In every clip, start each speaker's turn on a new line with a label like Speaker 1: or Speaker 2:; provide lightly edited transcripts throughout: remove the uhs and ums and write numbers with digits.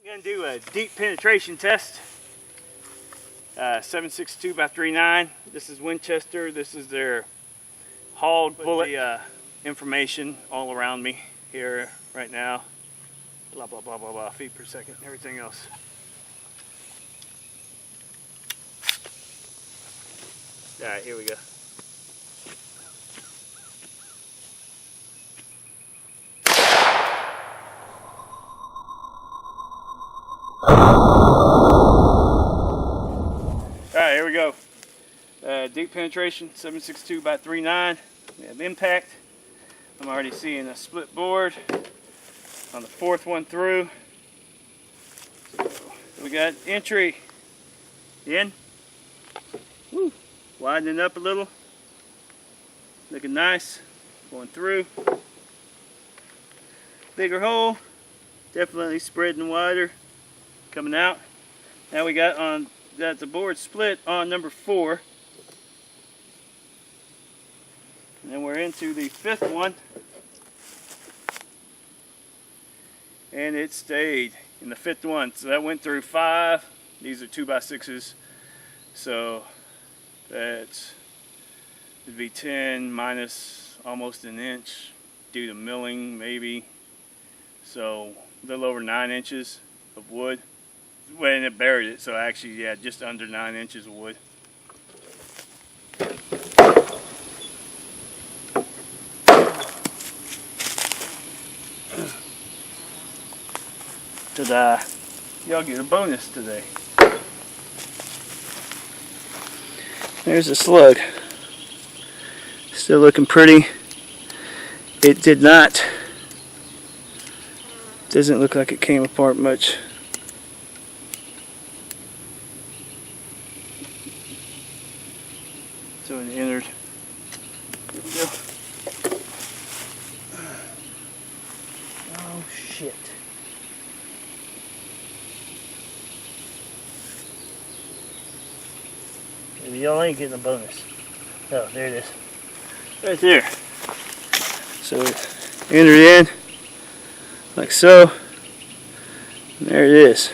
Speaker 1: We're going to do a deep penetration test. 7.62 by 3.9. This is Winchester. This is their hog bullet. The information all around me here right now. Blah, blah, blah, blah, blah. Feet per second. Everything else. All right, here we go. Alright, here we go. Deep penetration, 7.62 by 3.9. We have impact. I'm already seeing a split board on the fourth one through. So we got entry in. Woo. Widening up a little. Looking nice. Going through. Bigger hole. Definitely spreading wider. Coming out. Now we got on that the board split on number 4. And then we're into the 5th one. And it stayed in the 5th one. So that went through 5. These are 2x6s. So that would be 10 minus almost an inch due to milling maybe. So a little over 9 inches of wood. When it buried it, so actually, yeah, just under 9 inches of wood. Ta-da! Y'all get a bonus today. There's a slug. Still looking pretty. It did not. Doesn't look like it came apart much. So it entered. Here we go. Oh shit. Maybe y'all ain't getting a bonus. Oh, there it is. Right there. So it entered in like so. And there it is.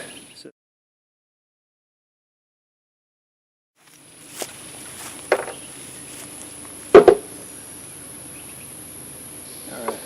Speaker 1: Alright.